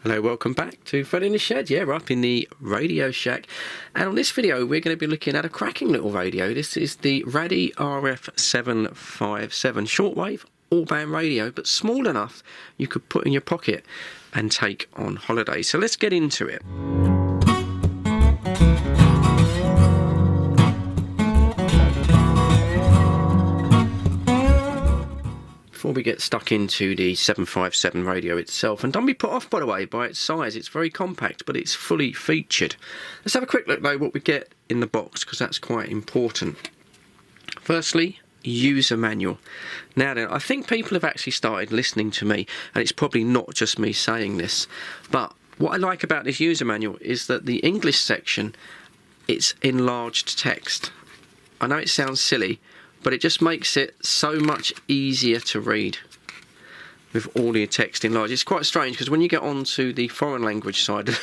Hello, welcome back to Fred in the Shed. Yeah, we're up in the Radio Shack. And on this video, we're going to be looking at a cracking little radio. This is the RADDY RF757 Shortwave all-band radio, but small enough you could put in your pocket and take on holiday. So let's get into it. Before we get stuck into the 757 radio itself, and don't be put off by the way by its size, it's very compact but it's fully featured. Let's have a quick look though what we get in the box, because that's quite important. Firstly, user manual. Now then, I think people have actually started listening to me, and it's probably not just me saying this, but what I like about this user manual is that the English section, it's enlarged text. I know it sounds silly, but it just makes it so much easier to read with all the text enlarged. It's quite strange because when you get onto the foreign language side of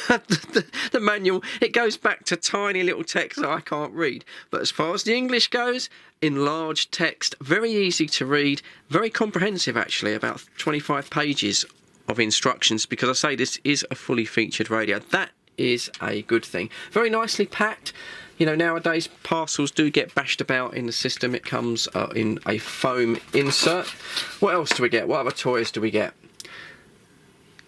the manual, it goes back to tiny little text that I can't read. But as far as the English goes, enlarged text, very easy to read, very comprehensive actually, about 25 pages of instructions, because I say this is a fully featured radio. That is a good thing. Very nicely packed. You know, nowadays parcels do get bashed about in the system. It comes in a foam insert. What else do we get? What other toys do we get?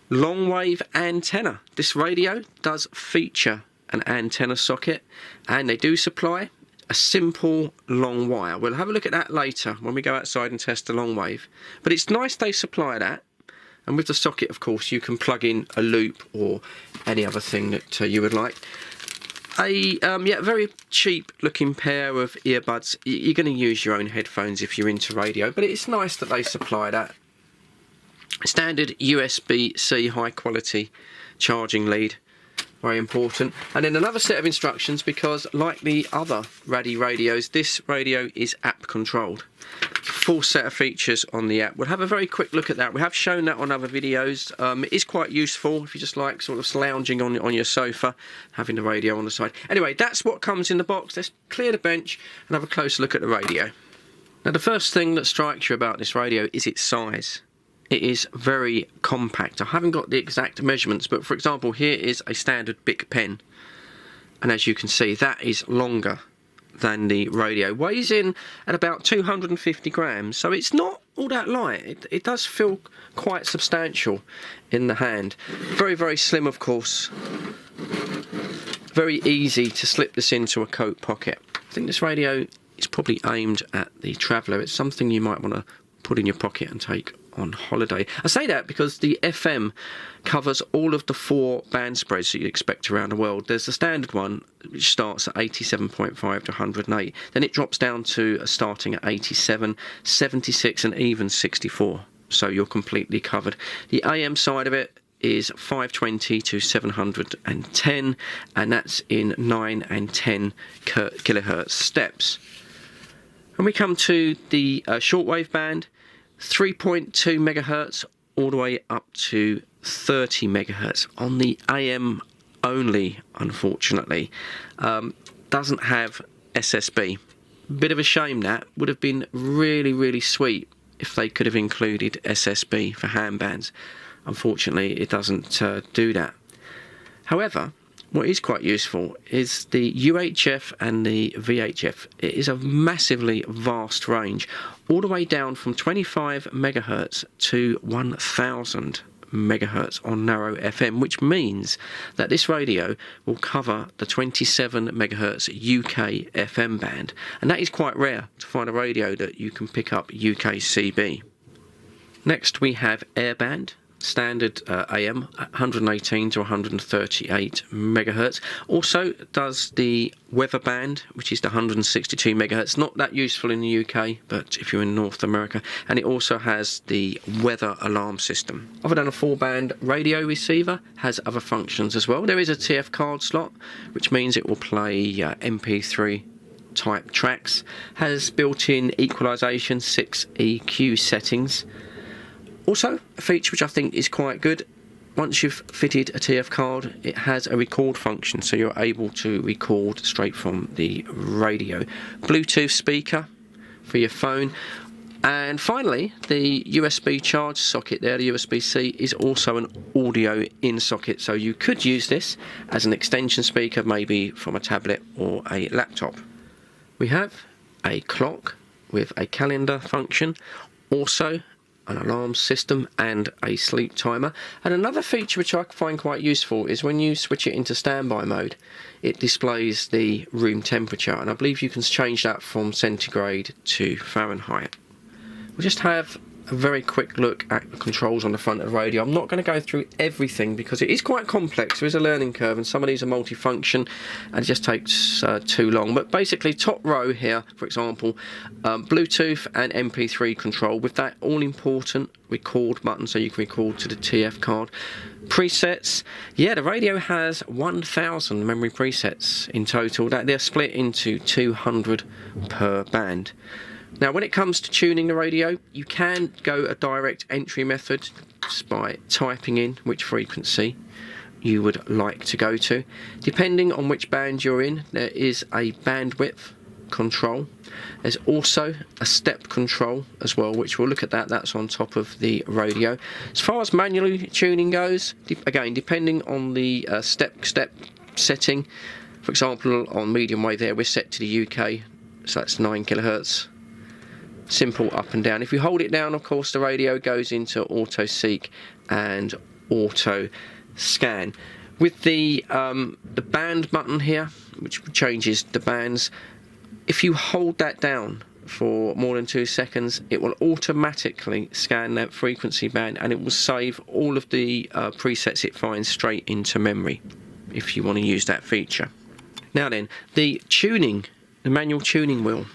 Long wave antenna. This radio does feature an antenna socket, and they do supply a simple long wire. We'll have a look at that later when we go outside and test the long wave. But it's nice they supply that. And with the socket, of course, you can plug in a loop or any other thing that you would like. A very cheap looking pair of earbuds. You're going to use your own headphones if you're into radio, but it's nice that they supply that. Standard USB-C high quality charging lead, very important. And then another set of instructions, because like the other RADDY radios, this radio is app controlled. Full set of features on the app. We'll have a very quick look at that. We have shown that on other videos. It is quite useful if you just like sort of lounging on your sofa, having the radio on the side. Anyway, that's what comes in the box. Let's clear the bench and have a closer look at the radio. Now, the first thing that strikes you about this radio is its size. It is very compact. I haven't got the exact measurements, but for example, here is a standard Bic pen. And as you can see, that is longer than the radio. Weighs in at about 250 grams, so it's not all that light. It does feel quite substantial in the hand. Very, very slim, of course. Very easy to slip this into a coat pocket. I think this radio is probably aimed at the traveller. It's something you might want to put in your pocket and take on holiday. I say that because the FM covers all of the 4 band spreads that you expect around the world. There's the standard one, which starts at 87.5 to 108. Then it drops down to starting at 87, 76 and even 64. So you're completely covered. The AM side of it is 520 to 710, and that's in 9 and 10 kilohertz steps. When we come to the shortwave band, 3.2 megahertz all the way up to 30 megahertz on the AM only, unfortunately. Doesn't have SSB. Bit of a shame. That would have been really, really sweet if they could have included SSB for handbands. Unfortunately, it doesn't do that. However, what is quite useful is the UHF and the VHF. It is a massively vast range, all the way down from 25 megahertz to 1000 megahertz on narrow FM, which means that this radio will cover the 27 megahertz UK FM band, and that is quite rare to find a radio that you can pick up UKCB. Next we have Airband. Standard AM, 118 to 138 megahertz. Also does the weather band, which is the 162 megahertz. Not that useful in the UK, but if you're in North America. And it also has the weather alarm system. Other than a 4-band radio receiver, has other functions as well. There is a TF card slot, which means it will play MP3 type tracks. Has built-in equalisation, 6 EQ settings. Also, a feature which I think is quite good, once you've fitted a TF card, it has a record function, so you're able to record straight from the radio. Bluetooth speaker for your phone. And finally, the USB charge socket there, the USB-C, is also an audio in socket, so you could use this as an extension speaker, maybe from a tablet or a laptop. We have a clock with a calendar function, also an alarm system and a sleep timer. And another feature which I find quite useful is when you switch it into standby mode, it displays the room temperature, and I believe you can change that from centigrade to Fahrenheit. We'll just have a very quick look at the controls on the front of the radio. I'm not going to go through everything because it is quite complex. There is a learning curve, and some of these are multifunction and it just takes too long. But basically, top row here, for example, Bluetooth and MP3 control with that all-important record button, so you can record to the TF card. Presets, yeah, the radio has 1,000 memory presets in total. That they're split into 200 per band. Now, when it comes to tuning the radio, you can go a direct entry method just by typing in which frequency you would like to go to. Depending on which band you're in, there is a bandwidth control. There's also a step control as well, which we'll look at that. That's on top of the radio. As far as manually tuning goes, again, depending on the step setting, for example, on medium wave there, we're set to the UK, so that's 9 kilohertz. Simple up and down. If you hold it down, of course, the radio goes into auto seek and auto scan. With the band button here, which changes the bands, if you hold that down for more than 2 seconds, it will automatically scan that frequency band, and it will save all of the presets it finds straight into memory if you want to use that feature. Now then, the manual tuning wheel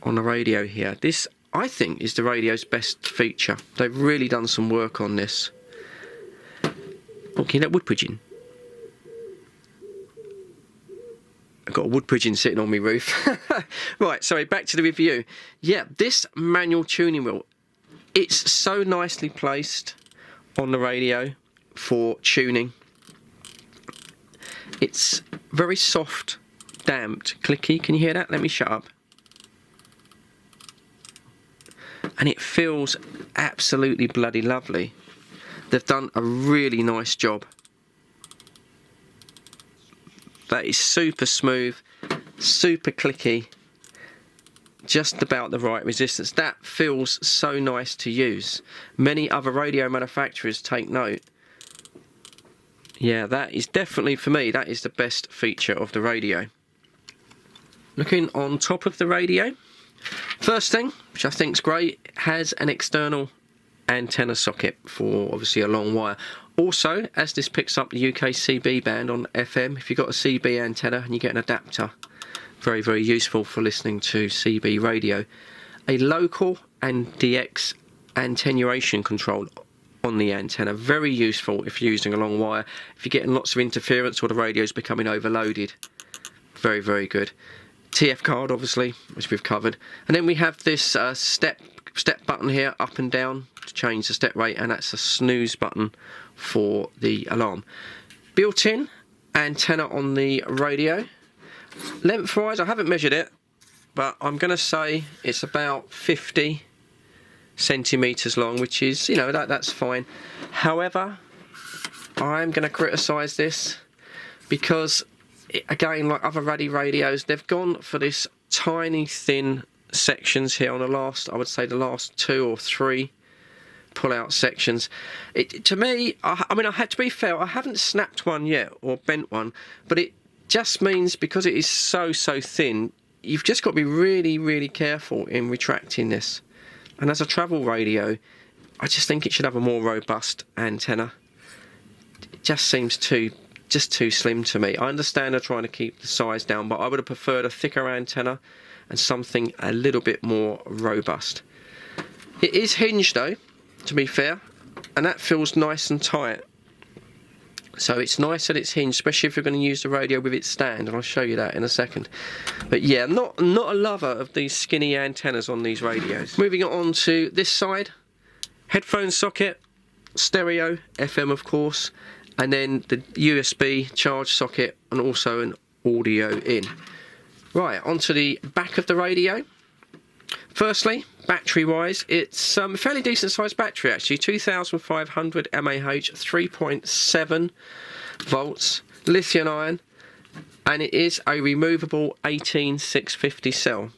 on the radio here. This, I think, is the radio's best feature. They've really done some work on this. Okay, that wood pigeon. I've got a wood pigeon sitting on my roof. Right, sorry, back to the review. Yeah, this manual tuning wheel, it's so nicely placed on the radio for tuning. It's very soft, damped, clicky. Can you hear that? Let me shut up. And it feels absolutely bloody lovely. They've done a really nice job. That is super smooth, super clicky, just about the right resistance. That feels so nice to use. Many other radio manufacturers take note. Yeah, that is definitely, for me, that is the best feature of the radio. Looking on top of the radio, first thing, which I think is great, has an external antenna socket for obviously a long wire. Also, as this picks up the UKCB band on FM, if you've got a CB antenna and you get an adapter, very, very useful for listening to CB radio. A local and DX attenuation control on the antenna, very useful if you're using a long wire. If you're getting lots of interference or the radio's becoming overloaded, very, very good. TF card, obviously, which we've covered. And then we have this step button here, up and down, to change the step rate, and that's a snooze button for the alarm. Built-in antenna on the radio. Lengthwise, I haven't measured it, but I'm going to say it's about 50 centimetres long, which is, you know, that's fine. However, I'm going to criticise this because, again, like other RADDY radios, they've gone for this tiny, thin sections here on the last, I would say the last 2 or 3 pull-out sections. To me, I mean, I had to be fair, I haven't snapped one yet or bent one, but it just means because it is so thin, you've just got to be really, really careful in retracting this. And as a travel radio, I just think it should have a more robust antenna. It just seems too slim to me. I understand they're trying to keep the size down, but I would have preferred a thicker antenna and something a little bit more robust. It is hinged though, to be fair, and that feels nice and tight. So it's nice that it's hinged, especially if you're going to use the radio with its stand, and I'll show you that in a second. But yeah, not a lover of these skinny antennas on these radios. Moving on to this side, headphone socket, stereo, FM of course, and then the USB charge socket, and also an audio in. Right, onto the back of the radio. Firstly, battery-wise, it's a fairly decent-sized battery actually, 2,500 mAh, 3.7 volts, lithium-ion, and it is a removable 18650 cell.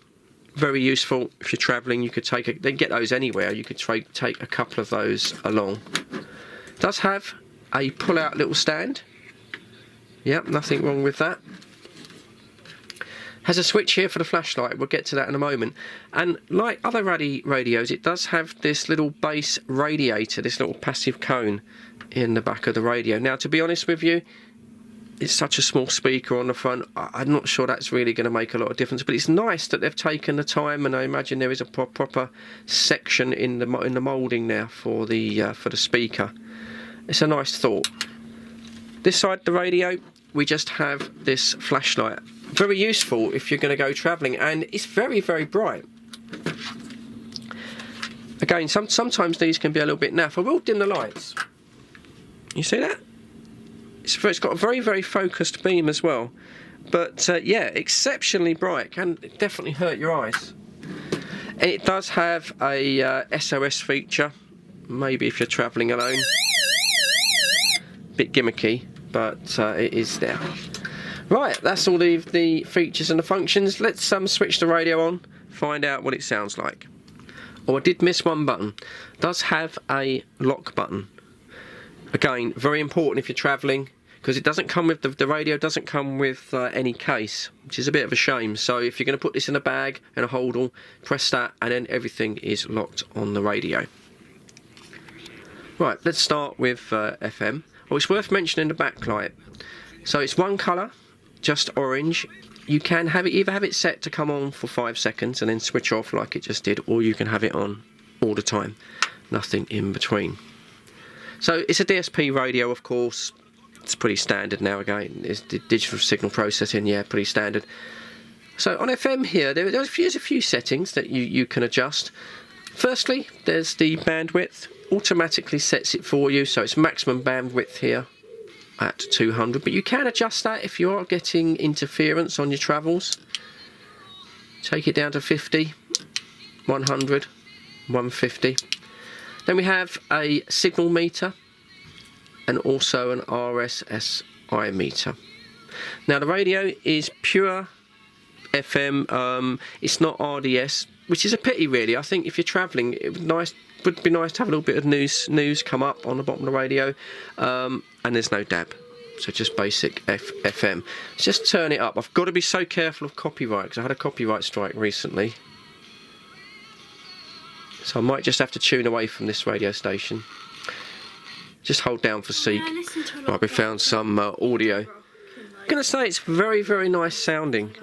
Very useful if you're travelling. You could they can get those anywhere. You could take a couple of those along. It does have a pull-out little stand. Yep, nothing wrong with that. Has a switch here for the flashlight. We'll get to that in a moment. And like other RADDY radios, it does have this little base radiator, this little passive cone in the back of the radio. Now, to be honest with you, it's such a small speaker on the front. I'm not sure that's really going to make a lot of difference, but it's nice that they've taken the time, and I imagine there is a proper section in the moulding there for the speaker. It's a nice thought. This side of the radio, we just have this flashlight. Very useful if you're going to go travelling, and it's very, very bright. Again, sometimes these can be a little bit naff. I will dim the lights. You see that? It's got a very, very focused beam as well. But yeah, exceptionally bright. Can definitely hurt your eyes. And it does have a SOS feature. Maybe if you're travelling alone. Bit gimmicky, but it is there. Right, that's all the features and the functions. Let's switch the radio on, find out what it sounds like. Oh, I did miss one button. It does have a lock button. Again, very important if you're travelling, because it doesn't come with the radio doesn't come with any case, which is a bit of a shame. So if you're going to put this in a bag and a holdall, press that, and then everything is locked on the radio. Right, let's start with FM. Oh, it's worth mentioning the backlight. So it's one colour, just orange. You can have it either have it set to come on for 5 seconds and then switch off like it just did, or you can have it on all the time. Nothing in between. So it's a DSP radio, of course. It's pretty standard now. Again, it's digital signal processing. Yeah, pretty standard. So on FM here, there's a few settings that you can adjust. Firstly, there's the bandwidth. Automatically sets it for you, so it's maximum bandwidth here at 200, but you can adjust that if you are getting interference on your travels. Take it down to 50, 100, 150. Then we have a signal meter and also an RSSI meter. Now the radio is pure FM, it's not RDS, which is a pity really. I think if you're travelling, it would be nice to have a little bit of news come up on the bottom of the radio, and there's no DAB, so just basic FM. Let's just turn it up. I've got to be so careful of copyright, because I had a copyright strike recently, so I might just have to tune away from this radio station. Just hold down for seek. Right, we found some audio. I'm going to say it's very, very nice sounding.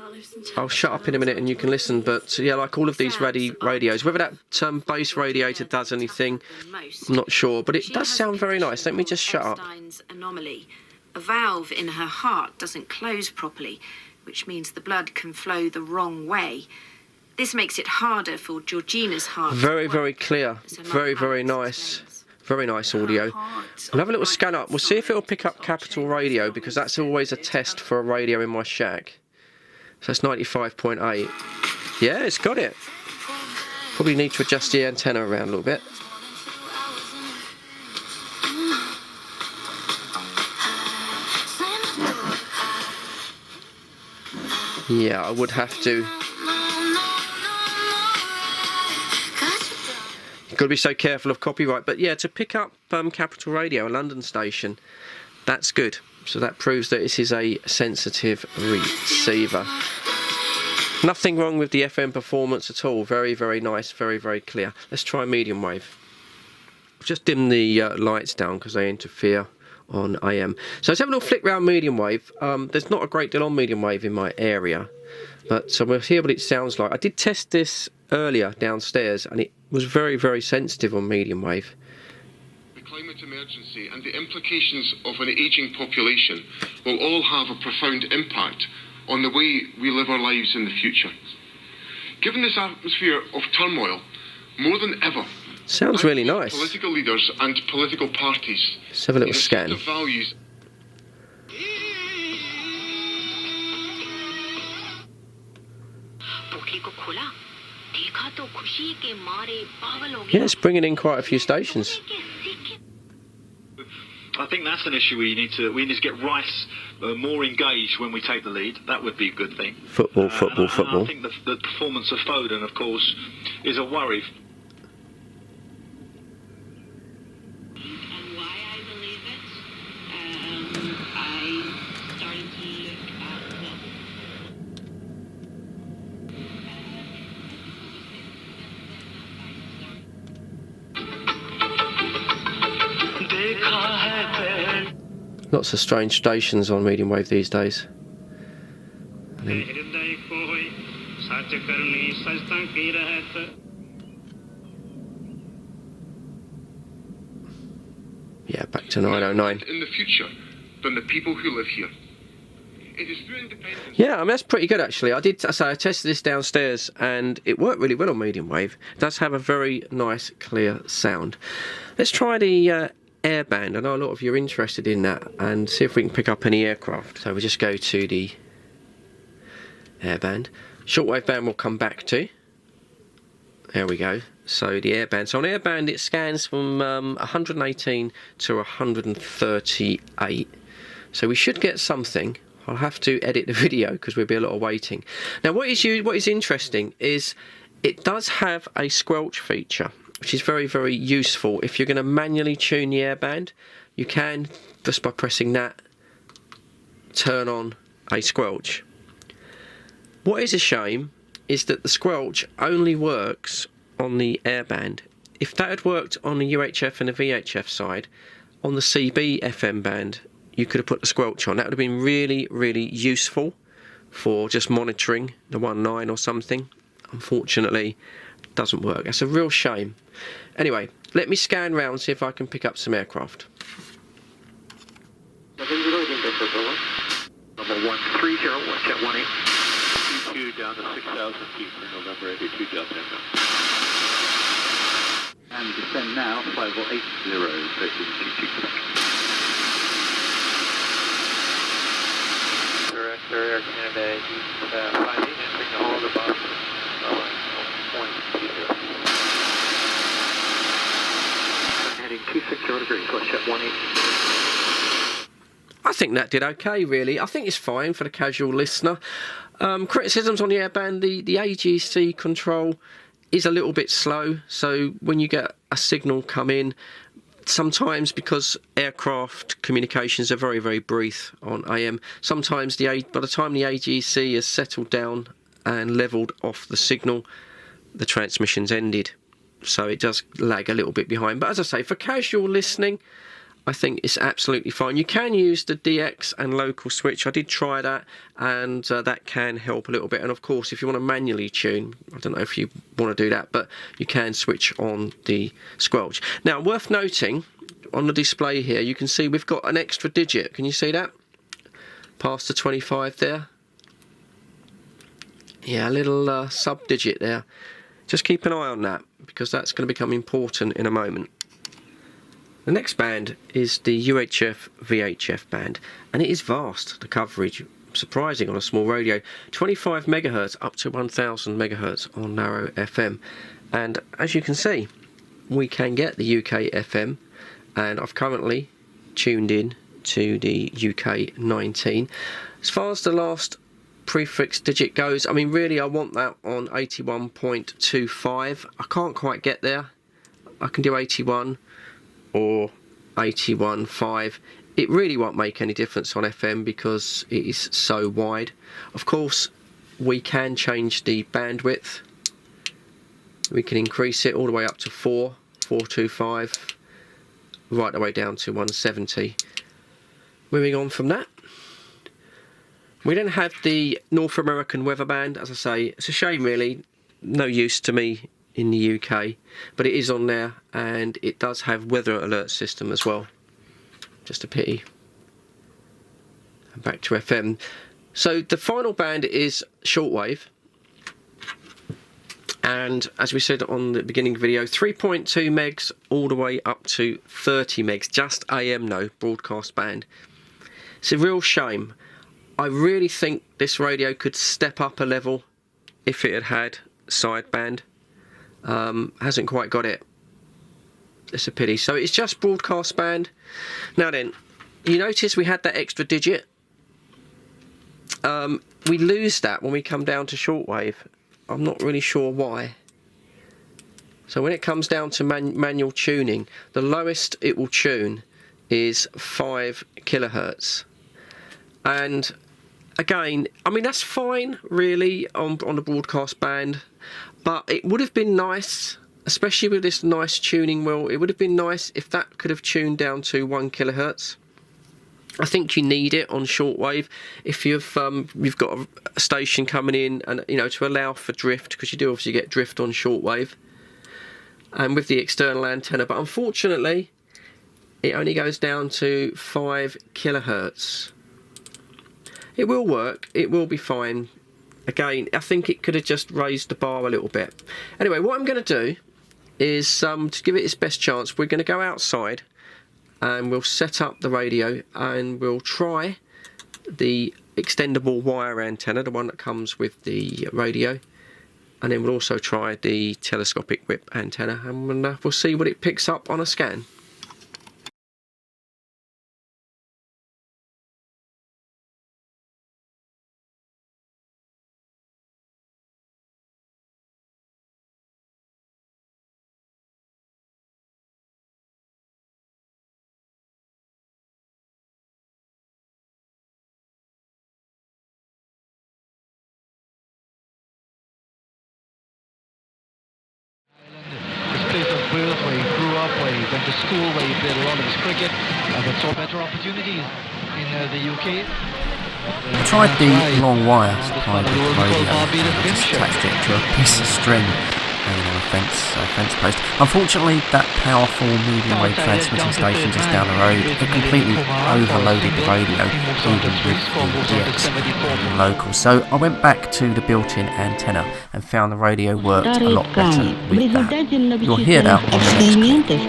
I'll shut up in a minute and you can listen, but yeah, like all of these RADDY radios, whether that base radiator does anything, I'm not sure, but it does sound very nice. Let me just shut up. Anomaly. A valve in her heart doesn't close properly, which means the blood can flow the wrong way. This makes it harder for Georgina's heart. Very, very clear. Very, very nice. Very nice audio. We'll have a little scan up. We'll see if it'll pick up Capital Radio, because that's always a test for a radio in my shack. So it's 95.8. Yeah, it's got it. Probably need to adjust the antenna around a little bit. Yeah, I would have to. You've got to be so careful of copyright. But yeah, to pick up Capital Radio, a London station, that's good. So that proves that this is a sensitive receiver. Nothing wrong with the FM performance at all. Very, very nice, very, very clear. Let's try medium wave. I've just dimmed the lights down because they interfere on AM. So let's have a little flick round medium wave. There's not a great deal on medium wave in my area, but so we'll hear what it sounds like. I did test this earlier downstairs and it was very, very sensitive on medium wave. The climate emergency and the implications of an ageing population will all have a profound impact on the way we live our lives in the future. Given this atmosphere of turmoil, more than ever, sounds really nice. Political leaders and political parties. Let's have a little scan. Values. Yeah, it's bringing in quite a few stations. I think that's an issue we need to get Rice more engaged when we take the lead. That would be a good thing. Football. I think the performance of Foden, of course, is a worry. And why I believe it, I started to look at Lots of strange stations on medium wave these days. Yeah, back to 909. In the future than the people who live here. It is through independence. Yeah, I mean, that's pretty good actually. I tested this downstairs and it worked really well on medium wave. It does have a very nice, clear sound. Let's try the Airband. I know a lot of you are interested in that, and see if we can pick up any aircraft. So we just go to the Airband. Shortwave band we'll come back to. There we go. So the Airband. So on Airband it scans from 118 to 138. So we should get something. I'll have to edit the video because there'll be a lot of waiting. Now what is interesting is it does have a squelch feature, which is very, very useful. If you're going to manually tune the Airband, you can, just by pressing that, turn on a squelch. What is a shame is that the squelch only works on the Airband. If that had worked on the UHF and the VHF side, on the CB FM band, you could have put the squelch on. That would have been really, really useful for just monitoring the 19 or something. Unfortunately, it doesn't work. That's a real shame. Anyway, let me scan round, see if I can pick up some aircraft. Number 130, watch at 18. 22 down to 6,000 feet for November 82 Delta. And descend now, 5080, 1322 Quebec. Director Air Canada, East 58, entering the hold above, point 20. Heading 260 degrees, watch at 18. I think that did okay, really. I think it's fine for the casual listener. Criticisms on the Airband, the AGC control is a little bit slow, so when you get a signal come in, sometimes because aircraft communications are very, very brief on AM, sometimes by the time the AGC has settled down and levelled off the signal, the transmission's ended. So it does lag a little bit behind. But as I say, for casual listening, I think it's absolutely fine. You can use the DX and local switch. I did try that, and that can help a little bit. And of course, if you want to manually tune, I don't know if you want to do that, but you can switch on the squelch. Now, worth noting, on the display here, you can see we've got an extra digit. Can you see that? Past the 25 there. Yeah, a little sub-digit there. Just keep an eye on that, because that's going to become important in a moment. The next band is the UHF VHF band, and it is vast, the coverage, surprising on a small radio. 25 megahertz up to 1000 megahertz on narrow FM. And as you can see, we can get the UK FM, and I've currently tuned in to the UK 19. As far as the last prefix digit goes, I mean, really I want that on 81.25. I can't quite get there. I can do 81 or 81.5. It really won't make any difference on FM because it is so wide. Of course, we can change the bandwidth. We can increase it all the way up to 425, right the way down to 170. Moving on from that, we then have the North American weather band. As I say, it's a shame really, no use to me in the UK, but it is on there, and it does have weather alert system as well. Just a pity. And back to FM. So the final band is shortwave, and as we said on the beginning video, 3.2 megs all the way up to 30 megs, just AM no broadcast band. It's a real shame. I really think this radio could step up a level if it had sideband. Hasn't quite got it. It's a pity. So it's just broadcast band. Now then, you notice we had that extra digit. We lose that when we come down to shortwave. I'm not really sure why. So when it comes down to manual tuning, the lowest it will tune is 5 kilohertz. And again, I mean, that's fine really on the broadcast band, but it would have been nice, especially with this nice tuning wheel, it would have been nice if that could have tuned down to 1 kilohertz. I think you need it on shortwave if you've got a station coming in, and to allow for drift, because you do obviously get drift on shortwave, and with the external antenna. But unfortunately, it only goes down to 5 kilohertz. It will work. It will be fine. Again, I think it could have just raised the bar a little bit. Anyway, what I'm going to do is to give it its best chance, we're going to go outside and we'll set up the radio and we'll try the extendable wire antenna, the one that comes with the radio, and then we'll also try the telescopic whip antenna, and we'll see what it picks up on a scan. Where he grew up, where he went to school, where he played a lot of his cricket, but saw better opportunities in the UK. I tried the long wire supplied with the radio and just attached it to a piece of string hanging on a fence post. Unfortunately, that powerful medium wave transmitting station just down the road, it completely overloaded the radio, even with the DX local. So I went back to the built-in antenna and found the radio worked a lot better with that. You'll hear that on the next clip.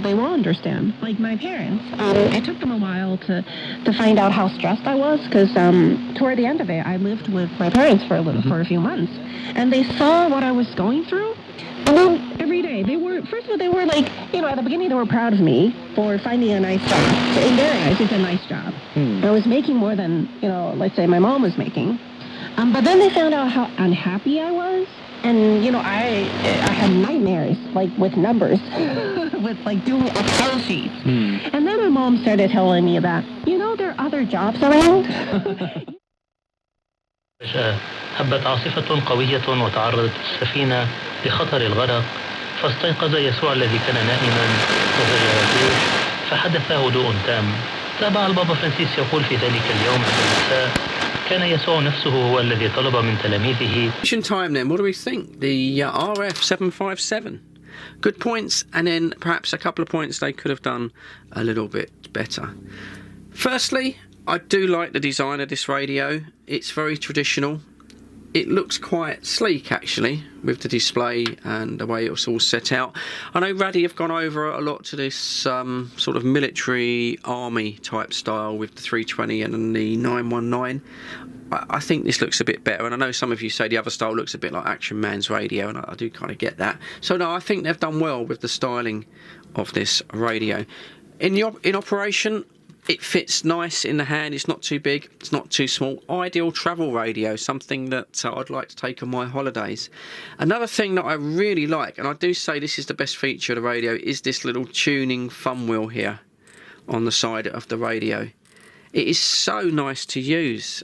They will understand. Like my parents, it took them a while to find out how stressed I was, because toward the end of it, I lived with my parents for a few months, and they saw what I was going through. And then every day, they were like, at the beginning they were proud of me for finding a nice job. So in their eyes, it's a nice job. I was making more than, let's say my mom was making. But then they found out how unhappy I was. And, I had nightmares, like, with numbers, with, like, doing Excel sheets. And then my mom started telling me that, there are other jobs around. هبت عاصفة قوية وتعرضت السفينة لخطر الغرق، فاستيقظ يسوع الذي كان نائما وزجر فحدث هدوء تام. تابع البابا فرانسيس يقول في ذلك اليوم عند المساء: كان يسوع نفسه هو الذي طلب من تلاميذه. Time then, what do we think? The RF757. Good points, and then perhaps a couple of points they could have done a little bit better. Firstly, I do like the design of this radio. It's very traditional. It looks quite sleek actually, with the display and the way it's all set out. I know RADDY have gone over a lot to this sort of military army type style with the 320 and the 919. I think this looks a bit better, and I know some of you say the other style looks a bit like Action Man's radio, and I do kind of get that. So no, I think they've done well with the styling of this radio. In operation, it fits nice in the hand. It's not too big, it's not too small. Ideal travel radio, something that I'd like to take on my holidays. Another thing that I really like, and I do say this is the best feature of the radio, is this little tuning thumb wheel here on the side of the radio. It is so nice to use.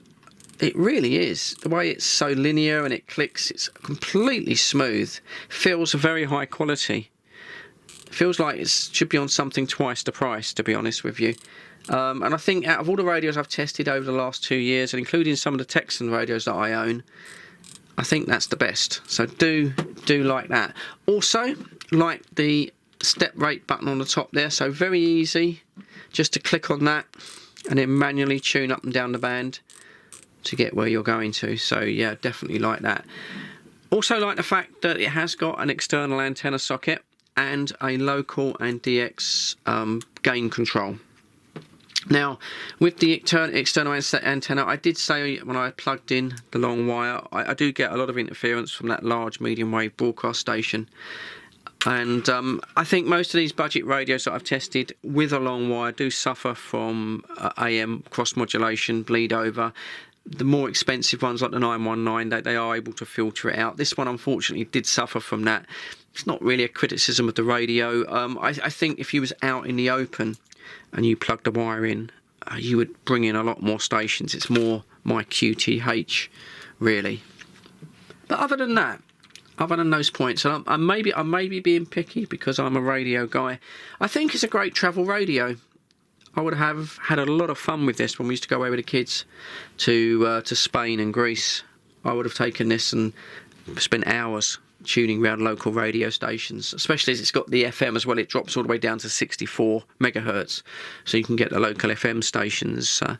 It really is. The way it's so linear and it clicks, it's completely smooth. Feels very high quality. Feels like it should be on something twice the price, to be honest with you. And I think out of all the radios I've tested over the last 2 years, and including some of the Texan radios that I own, I think that's the best. So do like that. Also, like the step rate button on the top there. So very easy just to click on that and then manually tune up and down the band to get where you're going to. So yeah, definitely like that. Also like the fact that it has got an external antenna socket and a local and DX gain control. Now, with the external antenna, I did say when I plugged in the long wire, I do get a lot of interference from that large medium wave broadcast station. And I think most of these budget radios that I've tested with a long wire do suffer from AM cross modulation, bleed over. The more expensive ones like the 919, they are able to filter it out. This one unfortunately did suffer from that. It's not really a criticism of the radio. I think if you was out in the open and you plugged the wire in, you would bring in a lot more stations. It's more my QTH, really. But other than that, other than those points, and I may be being picky because I'm a radio guy, I think it's a great travel radio. I would have had a lot of fun with this when we used to go away with the kids to Spain and Greece. I would have taken this and spent hours tuning around local radio stations, especially as it's got the FM as well. It drops all the way down to 64 megahertz, so you can get the local FM stations. So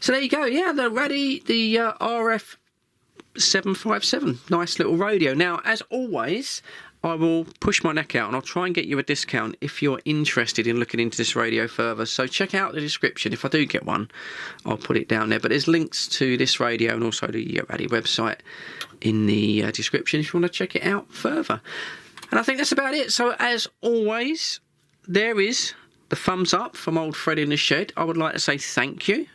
there you go. Yeah, the RADDY, the RF757, nice little radio. Now, as always, I will push my neck out and I'll try and get you a discount if you're interested in looking into this radio further. So check out the description. If I do get one, I'll put it down there. But there's links to this radio and also the RADDY website in the description if you want to check it out further. And I think that's about it. So as always, there is the thumbs up from old Fred in the shed. I would like to say thank you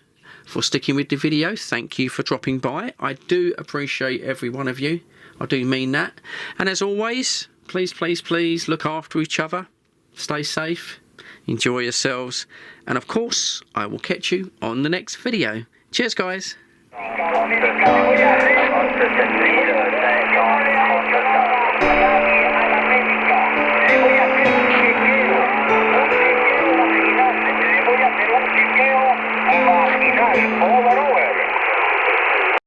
for sticking with the video. Thank you for dropping by. I do appreciate every one of you. I do mean that. And as always, please, please, please look after each other. Stay safe. Enjoy yourselves. And of course, I will catch you on the next video. Cheers, guys.